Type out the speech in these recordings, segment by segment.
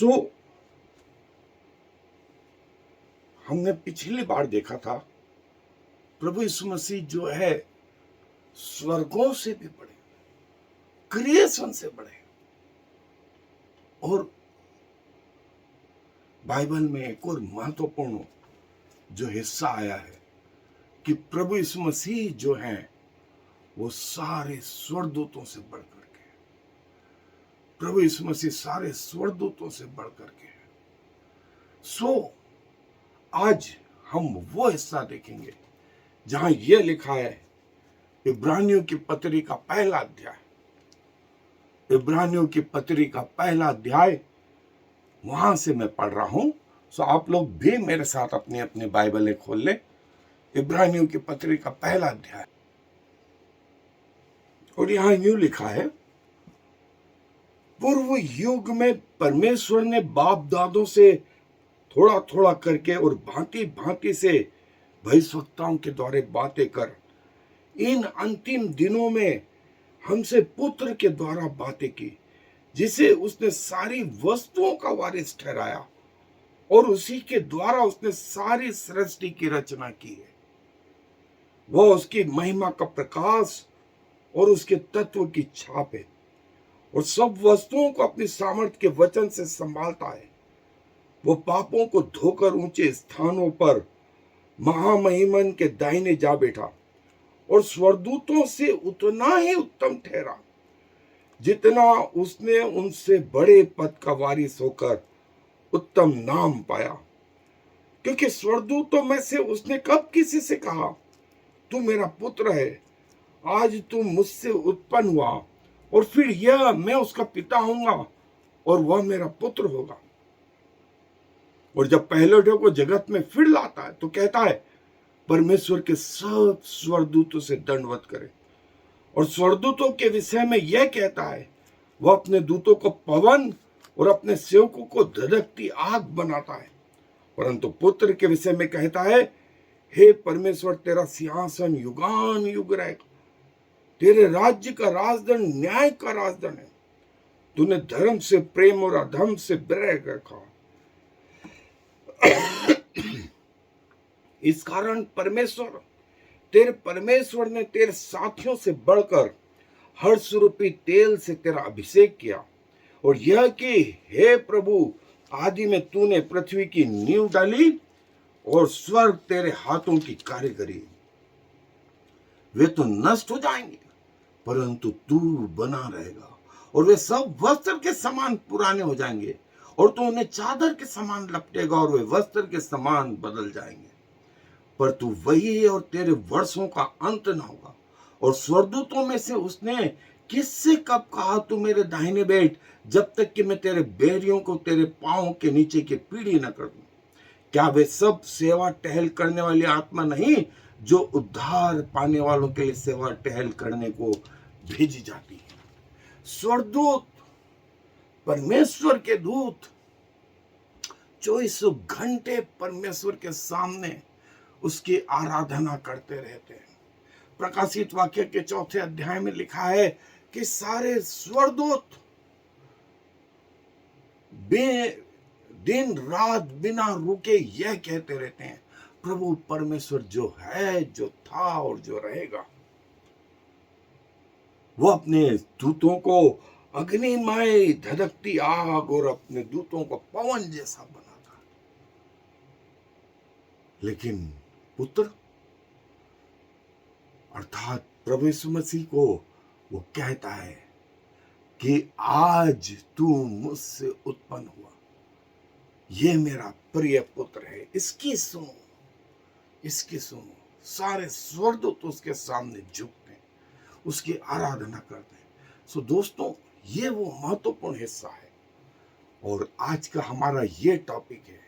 सो हमने पिछली बार देखा था प्रभु यीशु मसीह जो है स्वर्गों से भी बड़े, क्रिएशन से बड़े। और बाइबल में एक और महत्वपूर्ण जो हिस्सा आया है कि प्रभु यीशु मसीह जो हैं वो सारे स्वर्गदूतों से बढ़कर के, प्रभु यीशु मसीह सारे स्वर्गदूतों से बढ़कर के है। सो आज हम वो हिस्सा देखेंगे जहां यह लिखा है, इब्रानियों की पत्री का पहला अध्याय, इब्रानियों की पत्री का पहला अध्याय, वहां से मैं पढ़ रहा हूं। सो आप लोग भी मेरे साथ अपनी अपनी बाइबलें खोल लें। इब्रानियों की पत्री का पहला अध्याय, और यहां यूं लिखा है, पूर्व युग में परमेश्वर ने बाप दादों से थोड़ा थोड़ा करके और भांति भांति से भविष्यवक्ताओं के द्वारा बातें कर इन अंतिम दिनों में हमसे पुत्र के द्वारा बातें की, जिसे उसने सारी वस्तुओं का वारिस ठहराया और उसी के द्वारा उसने सारी सृष्टि की रचना की है। वह उसकी महिमा का प्रकाश और उसके तत्व की छाप है और सब वस्तुओं को अपनी सामर्थ्य के वचन से संभालता है। वो पापों को धोकर ऊंचे स्थानों पर महामहिमन के दाहिने जा बैठा और स्वर्गदूतों से उतना ही उत्तम ठहरा जितना उसने उनसे बड़े पद का वारिस होकर उत्तम नाम पाया। क्योंकि स्वर्गदूतों में से उसने कब किसी से कहा, तू मेरा पुत्र है, आज तू मुझसे उत्पन्न हुआ, और फिर यह मैं उसका पिता होऊंगा और वह मेरा पुत्र होगा। और जब पहलौठे को जगत में फिर लाता है तो कहता है, परमेश्वर के सब स्वर्गदूतों से दंडवत करे। और स्वर्गदूतों के विषय में यह कहता है, वह अपने दूतों को पवन और अपने सेवकों को धधकती आग बनाता है। परंतु पुत्र के विषय में कहता है, हे परमेश्वर, तेरा सिंहासन युगान युग रहेगा, तेरे राज्य का राजदंड न्याय का राजदंड है, तूने धर्म से प्रेम और अधर्म से विरह रखा। इस कारण परमेश्वर ने तेरे साथियों से बढ़कर हर्ष रूपी तेल से तेरा अभिषेक किया, और यह कि हे प्रभु, आदि में तूने पृथ्वी की नींव डाली और स्वर्ग तेरे हाथों की कारीगरी। वे तो नष्ट हो जाएंगे परंतु तू बना रहेगा, और वे सब वस्त्र के समान पुराने हो जाएंगे, और तू उन्हें चादर के समान लपटेगा और वे वस्त्र के समान बदल जाएंगे। पर तू वही है और तेरे वर्षों का अंत न होगा। और स्वर्गदूतों में से उसने किससे कब कहा, तू मेरे दाहिने बैठ, जब तक कि मैं तेरे बैरियों को तेरे पांवों के नीचे की पीढ़ी न कर दूं। क्या वे सब सेवा टहल करने वाली आत्मा नहीं जो उद्धार पाने वालों के लिए सेवा टहल करने को भेजी जाती है? स्वर्गदूत, परमेश्वर के दूत 24 घंटे परमेश्वर के सामने उसकी आराधना करते रहते हैं। प्रकाशित वाक्य के 4 अध्याय में लिखा है कि सारे स्वर्गदूत दिन रात बिना रुके यह कहते रहते हैं, प्रभु परमेश्वर जो है, जो था और जो रहेगा। वो अपने दूतों को अग्निमय धधकती आग और अपने दूतों को पवन जैसा बनाता। लेकिन पुत्र अर्थात प्रभु यीशु मसीह को वो कहता है कि आज तू मुझसे उत्पन्न हुआ, ये मेरा प्रिय पुत्र है, इसकी सुनो, इसकी सुनो। सारे स्वर्गदूत उसके सामने झुकते हैं, उसकी आराधना करते हैं। सो दोस्तों, ये वो महत्वपूर्ण हिस्सा है, और आज का हमारा ये टॉपिक है,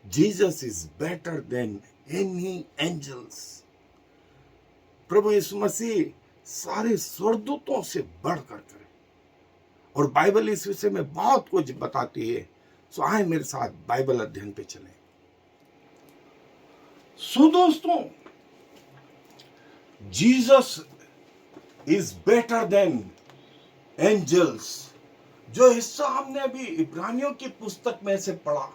Jesus is better than any angels. प्रभु यीशु मसीह सारे स्वर्गदूतों से बढ़कर करे, और बाइबल इस विषय में बहुत कुछ बताती है। सो आए मेरे साथ बाइबल अध्ययन पे चलें। सो दोस्तों, Jesus is better than angels. जो हिस्सा हमने अभी इब्रानियों की पुस्तक में से पढ़ा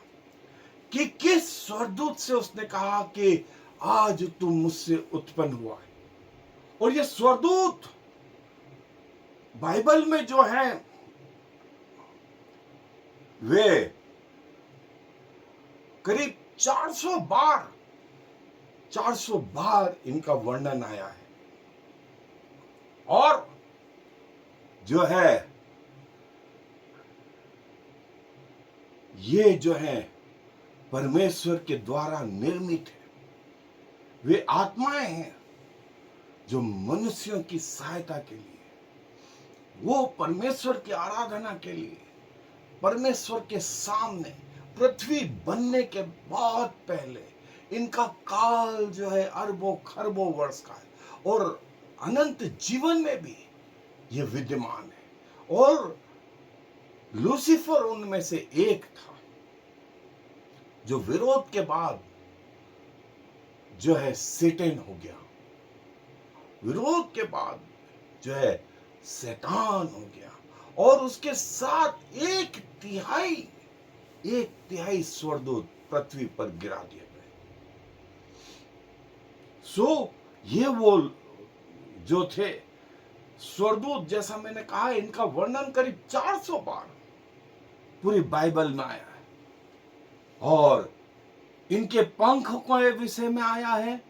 कि किस स्वर्गदूत से उसने कहा कि आज तू मुझसे उत्पन्न हुआ है। और ये स्वर्गदूत बाइबल में जो है वे करीब 400 बार इनका वर्णन आया है। और जो है ये जो है परमेश्वर के द्वारा निर्मित है। वे आत्माएं हैं जो मनुष्यों की सहायता के लिए, वो परमेश्वर की आराधना के लिए, परमेश्वर के सामने पृथ्वी बनने के बहुत पहले, इनका काल जो है अरबों खरबों वर्ष का है और अनंत जीवन में भी ये विद्यमान है। और लूसीफर उनमें से एक था जो विरोध के बाद जो है सेटन हो गया, विरोध के बाद जो है शैतान हो गया, और उसके साथ एक तिहाई स्वर्गदूत पृथ्वी पर गिरा दिए गए। सो ये वो जो थे स्वर्गदूत, जैसा मैंने कहा, इनका वर्णन करीब 400 बार पूरी बाइबल में आया है। और इनके पंख के विषय में आया है,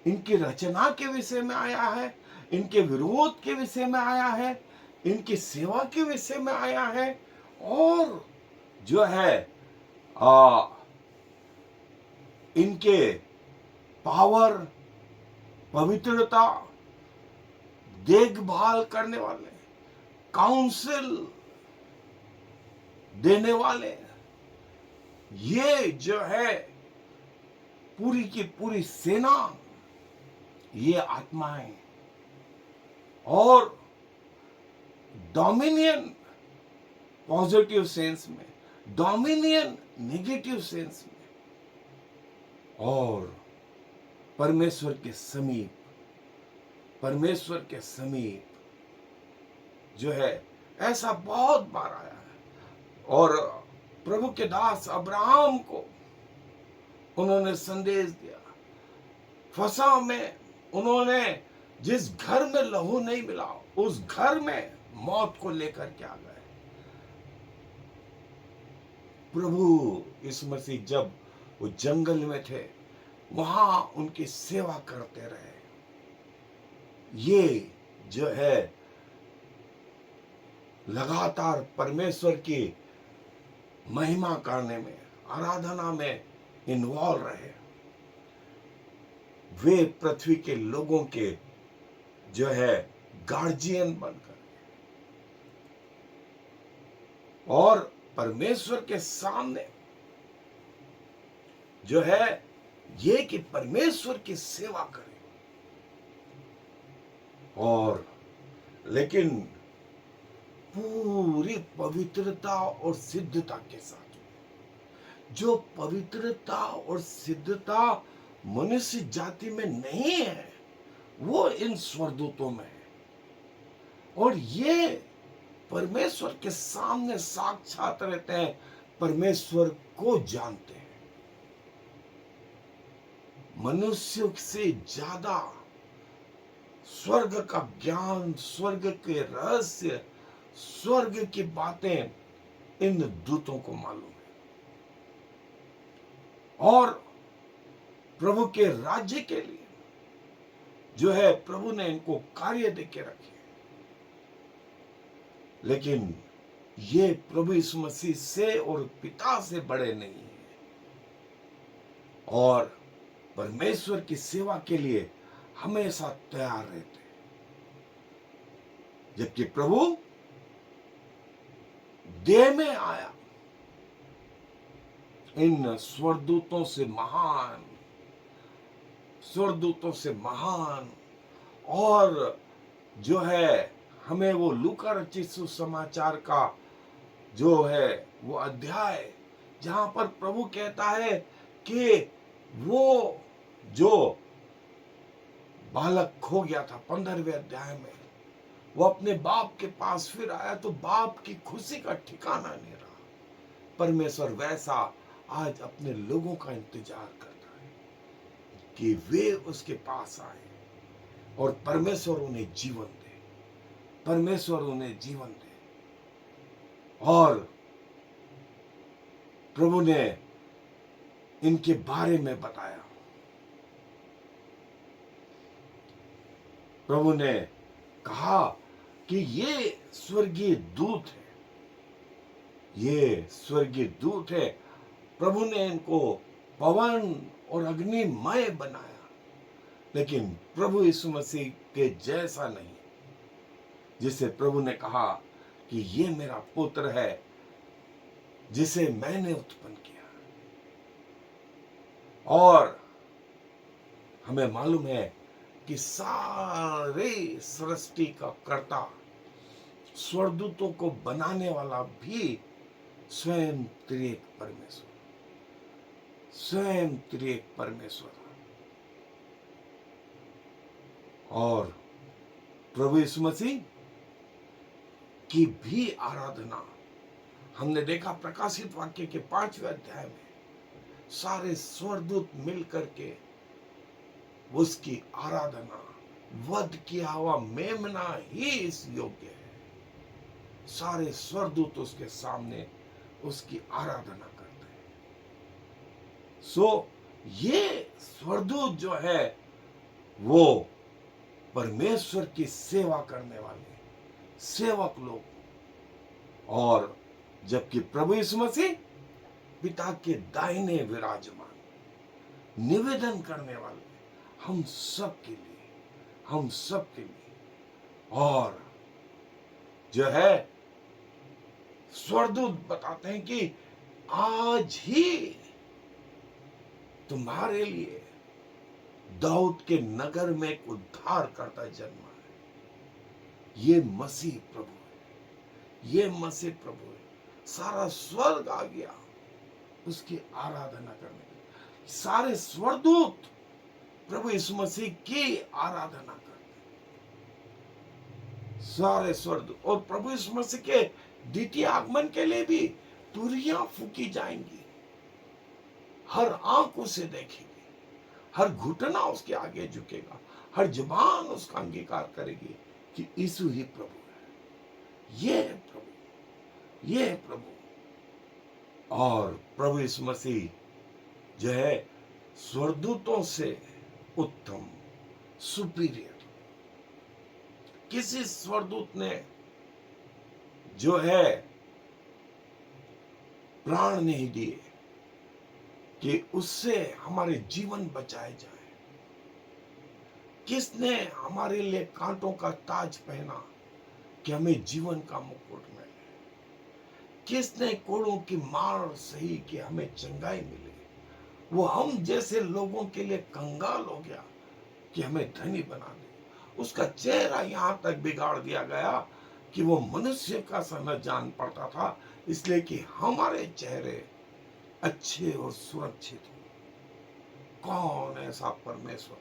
इनकी रचना के विषय में आया है, इनके विरोध के विषय में आया है, इनकी सेवा के विषय में आया है, और जो है इनके पावर, पवित्रता, देखभाल करने वाले, काउंसिल देने वाले, ये जो है पूरी की पूरी सेना, ये आत्माएं। और डोमिनियन पॉजिटिव सेंस में, डोमिनियन नेगेटिव सेंस में, और परमेश्वर के समीप जो है ऐसा बहुत बार आया है। और प्रभु के दास अब्राहम को उन्होंने संदेश दिया, फसा में उन्होंने जिस घर में लहू नहीं मिला उस घर में मौत को लेकर के आ गए। प्रभु यीशु मसीह जब वो जंगल में थे वहां उनकी सेवा करते रहे। ये जो है लगातार परमेश्वर की महिमा करने में, आराधना में इन्वॉल्व रहे। वे पृथ्वी के लोगों के जो है गार्जियन बनकर, और परमेश्वर के सामने जो है ये कि परमेश्वर की सेवा करें। और लेकिन पूरी पवित्रता और सिद्धता के साथ, जो पवित्रता और सिद्धता मनुष्य जाति में नहीं है वो इन स्वर्गदूतों में है। और ये परमेश्वर के सामने साक्षात रहते हैं, परमेश्वर को जानते हैं। मनुष्य से ज्यादा स्वर्ग का ज्ञान, स्वर्ग के रहस्य, स्वर्ग की बातें इन दूतों को मालूम है। और प्रभु के राज्य के लिए जो है प्रभु ने इनको कार्य देके रखे। लेकिन ये प्रभु यीशु मसीह से और पिता से बड़े नहीं हैं, और परमेश्वर की सेवा के लिए हमेशा तैयार रहते हैं। जबकि प्रभु देह में आया इन स्वर्गदूतों से महान, और जो है हमें वो लूका रचित सुसमाचार का जो है वो अध्याय जहां पर प्रभु कहता है कि वो जो बालक खो गया था, 15वें अध्याय में वो अपने बाप के पास फिर आया तो बाप की खुशी का ठिकाना नहीं रहा। परमेश्वर वैसा आज अपने लोगों का इंतजार करता है कि वे उसके पास आए और परमेश्वर उन्हें जीवन दे, परमेश्वर उन्हें जीवन दे। और प्रभु ने इनके बारे में बताया। प्रभु ने कहा कि ये स्वर्गीय दूत है, ये स्वर्गीय दूत है। प्रभु ने इनको पवन और अग्निमय बनाया, लेकिन प्रभु यीशु मसीह के जैसा नहीं, जिसे प्रभु ने कहा कि ये मेरा पुत्र है जिसे मैंने उत्पन्न किया। और हमें मालूम है कि सारे सृष्टि का कर्ता, स्वर्गदूतों को बनाने वाला भी स्वयं त्रिएक परमेश्वर, स्वयं त्रिएक परमेश्वर। और प्रभु यीशु मसीह की भी आराधना हमने देखा प्रकाशित वाक्य के 5वें अध्याय में, सारे स्वर्गदूत मिलकर के उसकी आराधना, वध किया हुआ मेमना ही इस योग्य है। सारे स्वर्गदूत उसके सामने उसकी आराधना करते हैं। सो ये स्वर्गदूत जो है वो परमेश्वर की सेवा करने वाले सेवक लोग, और जबकि प्रभु यीशु मसीह पिता के दाहिने विराजमान निवेदन करने वाले हम सब के लिए, हम सब के लिए। और जो है स्वर्गदूत बताते हैं कि आज ही तुम्हारे लिए दाऊद के नगर में एक उद्धार करता जन्मा है। ये मसीह प्रभु है, ये मसीह प्रभु है। सारा स्वर्ग आ गया उसकी आराधना करने के लिए। सारे स्वर्गदूत प्रभु यीशु मसीह की आराधना करते हैं, सारे स्वर्गदूत। और प्रभु यीशु मसीह के द्वितीय आगमन के लिए भी तुरियां फूकी जाएंगी, हर आंख उसे देखेगी, हर घुटना उसके आगे झुकेगा, हर जुबान उसका अंगीकार करेगी कि यीशु ही प्रभु है। ये है प्रभु, ये है प्रभु। और प्रभु यीशु मसीह जो है स्वर्गदूतों से उत्तम, सुपीरियर, किसी स्वर्गदूत ने जो है प्राण नहीं दिए कि उससे हमारे जीवन बचाए जाए। किसने हमारे लिए कांटों का ताज पहना कि हमें जीवन का मुकुट मिले? किसने कोड़ों की मार सही कि हमें चंगाई मिले? वो हम जैसे लोगों के लिए कंगाल हो गया कि हमें धनी बना दे। उसका चेहरा यहां तक बिगाड़ दिया गया कि वो मनुष्य का सा न जान पड़ता था, इसलिए कि हमारे चेहरे अच्छे और सुरक्षित हो। कौन ऐसा परमेश्वर,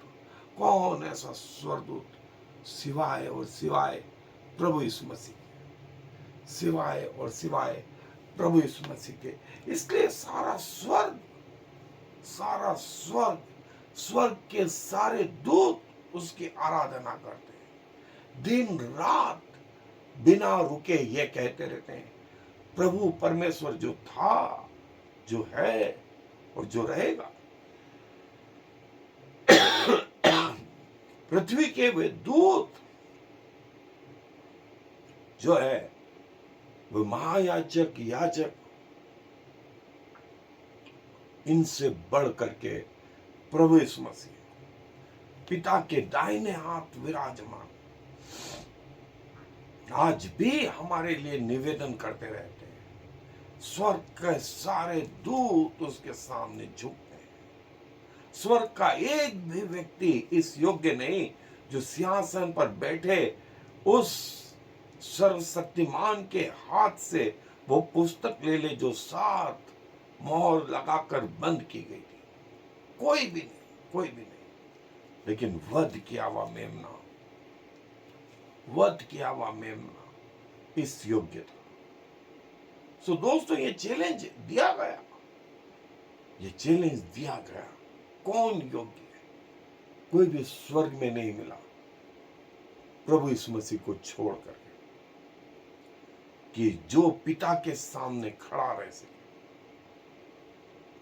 कौन ऐसा स्वर्गदूत सिवाय और सिवाय प्रभु यीशु मसीह के, सिवाय और सिवाय प्रभु यीशु मसीह के। इसलिए सारा स्वर्ग, सारा स्वर्ग, स्वर्ग के सारे दूत उसकी आराधना करते हैं, दिन रात बिना रुके ये कहते रहते हैं, प्रभु परमेश्वर जो था, जो है और जो रहेगा। पृथ्वी के वे दूत जो है वो महायाजक, याजक, इनसे बढ़ करके प्रभु यीशु मसीह पिता के दाहिने हाथ विराजमान आज भी हमारे लिए निवेदन करते रहते हैं। स्वर्ग के सारे दूत उसके सामने झुकते हैं। स्वर्ग का एक भी व्यक्ति इस योग्य नहीं जो सिंहासन पर बैठे उस सर्वशक्तिमान के हाथ से वो पुस्तक ले ले जो 7 मोहर लगाकर बंद की गई थी। कोई भी नहीं, कोई भी नहीं। लेकिन वध किया हुआ मेमना वध किया हुआ मेमना इस योग्य था। सो दोस्तों, ये चैलेंज दिया गया, ये चैलेंज दिया गया, कौन योग्य है? कोई भी स्वर्ग में नहीं मिला प्रभु यीशु मसीह को छोड़ करके कि जो पिता के सामने खड़ा रह सके,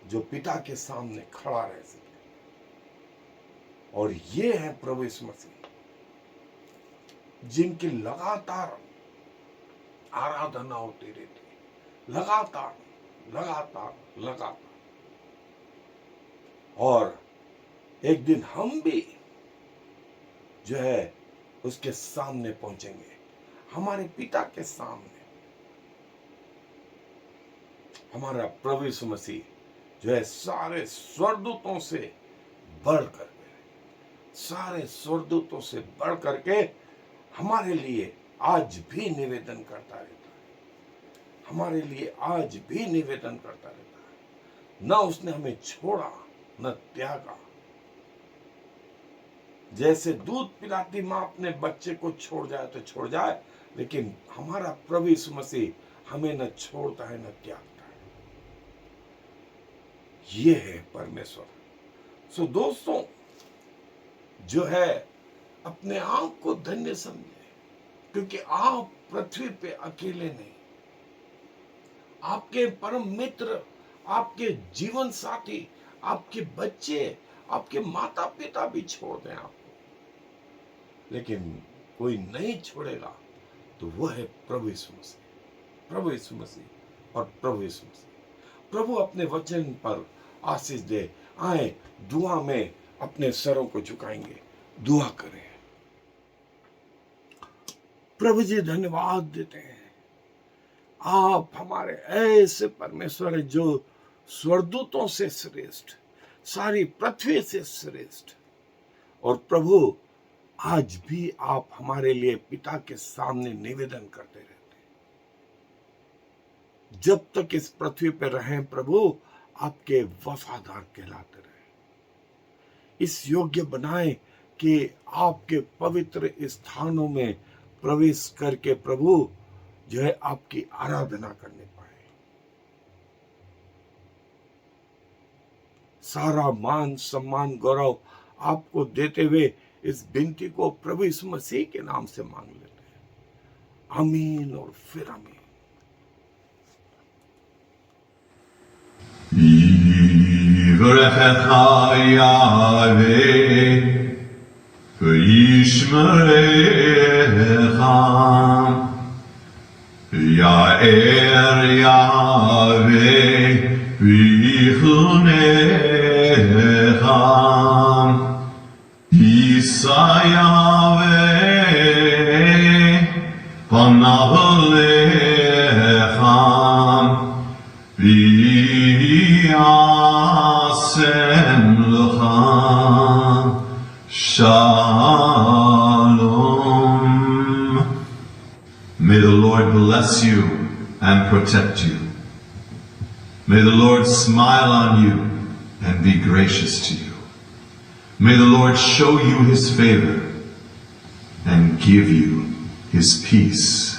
जो पिता के सामने खड़ा रह सके। और ये है प्रभु यीशु मसीह, जिनकी लगातार आराधना होती रहती, लगातार लगातार लगातार। और एक दिन हम भी जो है उसके सामने पहुंचेंगे, हमारे पिता के सामने। हमारा प्रभु यीशु मसीह जो है सारे स्वर्गदूतों से बढ़कर, सारे स्वर्गदूतों से बढ़ करके हमारे लिए आज भी निवेदन करता रहता है, हमारे लिए आज भी निवेदन करता रहता है। न उसने हमें छोड़ा न त्यागा। जैसे दूध पिलाती मां अपने बच्चे को छोड़ जाए तो छोड़ जाए, लेकिन हमारा प्रभु यीशु मसीह हमें न छोड़ता है न त्यागता है। ये है परमेश्वर। सो दोस्तों, जो है अपने आप को धन्य समझे, क्योंकि आप पृथ्वी पे अकेले नहीं। आपके परम मित्र, आपके जीवन साथी, आपके बच्चे, आपके माता पिता भी छोड़ दें आपको, लेकिन कोई नहीं छोड़ेगा तो वह है प्रभु यीशु मसीह, प्रभु यीशु मसीह और प्रभु यीशु मसीह। प्रभु अपने वचन पर आशीष दे। आए दुआ में अपने सरों को झुकाएंगे, दुआ करें। प्रभु जी, धन्यवाद देते हैं, आप हमारे ऐसे परमेश्वर है जो स्वर्गदूतों से श्रेष्ठ, सारी पृथ्वी से श्रेष्ठ। और प्रभु, आज भी आप हमारे लिए पिता के सामने निवेदन करते रहते हैं। जब तक इस पृथ्वी पर रहें प्रभु, आपके वफादार कहलाते रहे। इस योग्य बनाए कि आपके पवित्र स्थानों में प्रवेश करके प्रभु जो है आपकी आराधना करने पाए। सारा मान सम्मान गौरव आपको देते हुए इस विनती को प्रभु यीशु मसीह के नाम से मांग लेते हैं। आमीन और फिर आमीन। יברכך יהוה וישמרך, יאר יהוה ויחונך, יישא יהוה פניו אליך וישם לך shalom. May the Lord bless you and protect you. May the Lord smile on you and be gracious to you. May the Lord show you his favor and give you his peace.